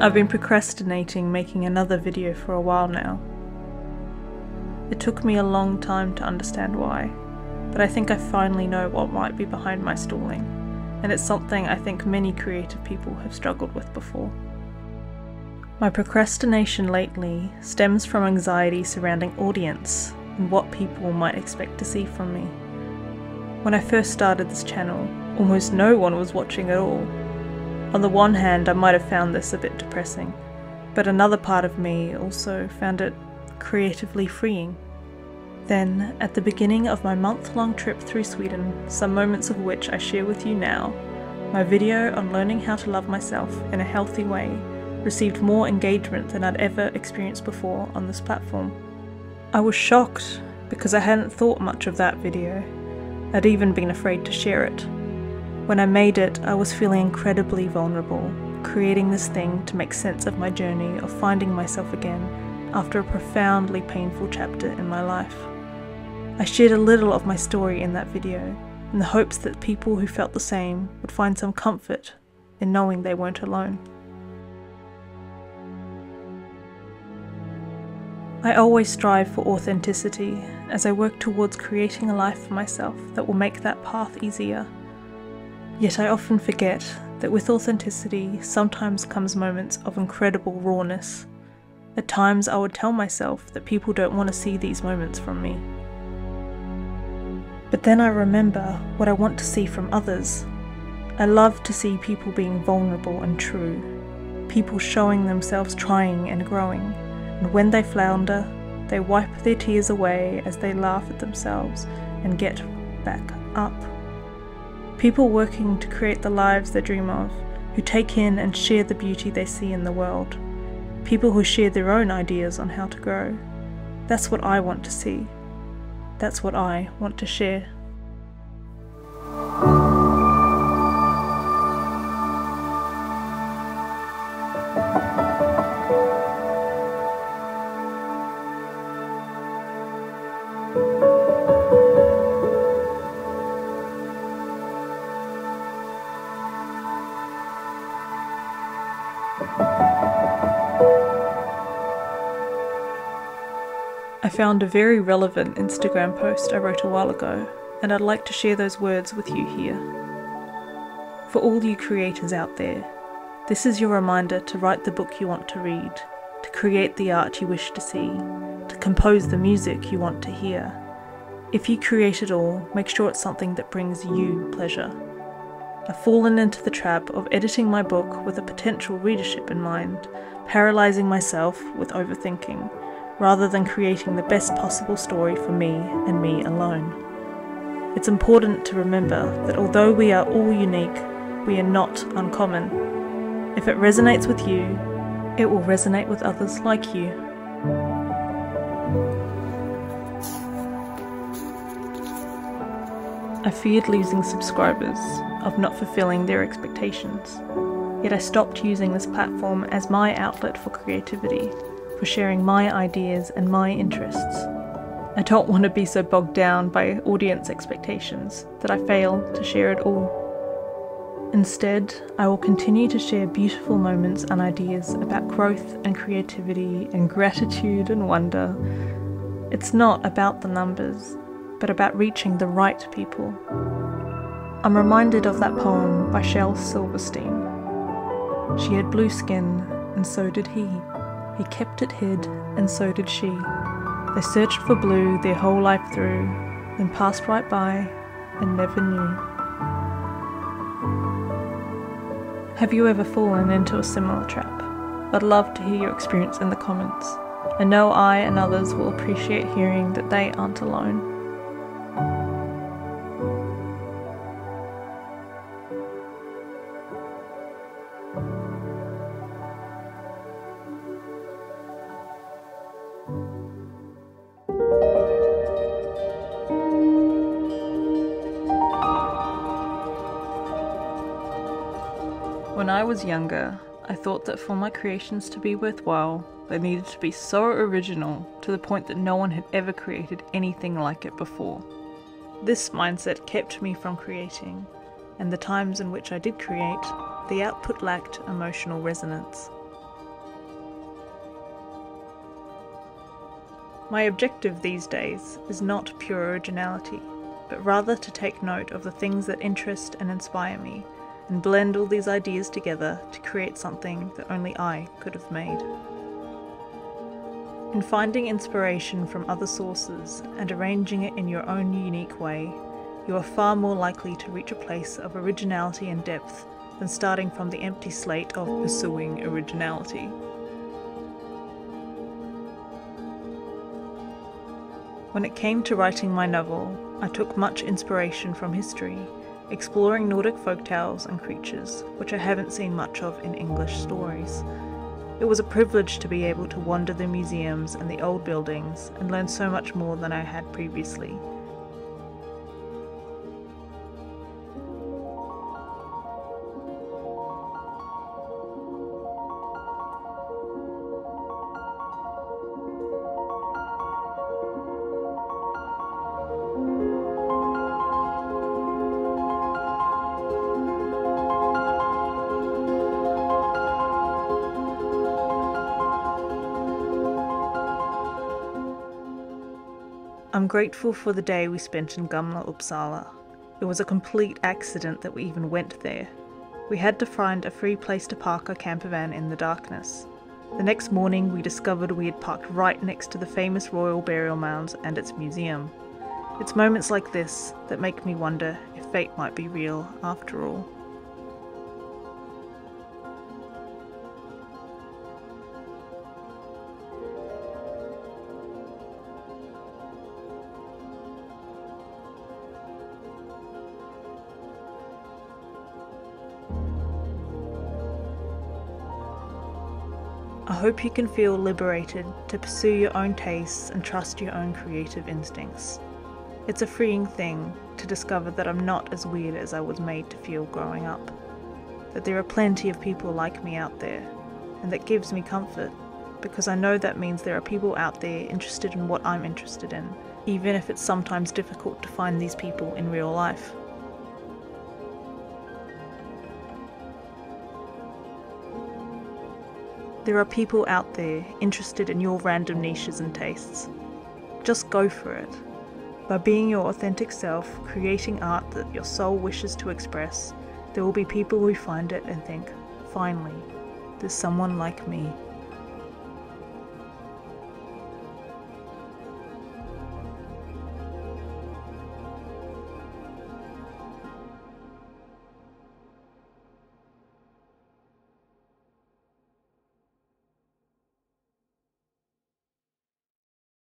I've been procrastinating making another video for a while now. It took me a long time to understand why, but I think I finally know what might be behind my stalling, and it's something I think many creative people have struggled with before. My procrastination lately stems from anxiety surrounding audience and what people might expect to see from me. When I first started this channel, almost no one was watching at all. On the one hand, I might have found this a bit depressing, but another part of me also found it creatively freeing. Then, at the beginning of my month-long trip through Sweden, some moments of which I share with you now, my video on learning how to love myself in a healthy way received more engagement than I'd ever experienced before on this platform. I was shocked because I hadn't thought much of that video. I'd even been afraid to share it. When I made it, I was feeling incredibly vulnerable, creating this thing to make sense of my journey of finding myself again after a profoundly painful chapter in my life. I shared a little of my story in that video, in the hopes that people who felt the same would find some comfort in knowing they weren't alone. I always strive for authenticity as I work towards creating a life for myself that will make that path easier. Yet I often forget that with authenticity sometimes comes moments of incredible rawness. At times I would tell myself that people don't want to see these moments from me. But then I remember what I want to see from others. I love to see people being vulnerable and true, people showing themselves trying and growing, and when they flounder, they wipe their tears away as they laugh at themselves and get back up. People working to create the lives they dream of, who take in and share the beauty they see in the world. People who share their own ideas on how to grow. That's what I want to see. That's what I want to share. I found a very relevant Instagram post I wrote a while ago, and I'd like to share those words with you here. For all you creators out there, this is your reminder to write the book you want to read, to create the art you wish to see, to compose the music you want to hear. If you create it all, make sure it's something that brings you pleasure. I've fallen into the trap of editing my book with a potential readership in mind, paralysing myself with overthinking, rather than creating the best possible story for me and me alone. It's important to remember that although we are all unique, we are not uncommon. If it resonates with you, it will resonate with others like you. I feared losing subscribers, of not fulfilling their expectations. Yet I stopped using this platform as my outlet for creativity, for sharing my ideas and my interests. I don't want to be so bogged down by audience expectations that I fail to share it all. Instead, I will continue to share beautiful moments and ideas about growth and creativity and gratitude and wonder. It's not about the numbers, but about reaching the right people. I'm reminded of that poem by Shel Silverstein. She had blue skin, and so did he. He kept it hid, and so did she. They searched for blue their whole life through, then passed right by and never knew. Have you ever fallen into a similar trap? I'd love to hear your experience in the comments. I know I and others will appreciate hearing that they aren't alone. When I was younger, I thought that for my creations to be worthwhile, they needed to be so original to the point that no one had ever created anything like it before. This mindset kept me from creating, and the times in which I did create, the output lacked emotional resonance. My objective these days is not pure originality, but rather to take note of the things that interest and inspire me, and blend all these ideas together to create something that only I could have made. In finding inspiration from other sources and arranging it in your own unique way, you are far more likely to reach a place of originality and depth than starting from the empty slate of pursuing originality. When it came to writing my novel, I took much inspiration from history, exploring Nordic folktales and creatures, which I haven't seen much of in English stories. It was a privilege to be able to wander the museums and the old buildings and learn so much more than I had previously. I'm grateful for the day we spent in Gamla Uppsala. It was a complete accident that we even went there. We had to find a free place to park our camper van in the darkness. The next morning we discovered we had parked right next to the famous royal burial mounds and its museum. It's moments like this that make me wonder if fate might be real after all. I hope you can feel liberated to pursue your own tastes and trust your own creative instincts. It's a freeing thing to discover that I'm not as weird as I was made to feel growing up, that there are plenty of people like me out there, and that gives me comfort, because I know that means there are people out there interested in what I'm interested in, even if it's sometimes difficult to find these people in real life. There are people out there interested in your random niches and tastes. Just go for it. By being your authentic self, creating art that your soul wishes to express, there will be people who find it and think, finally, there's someone like me.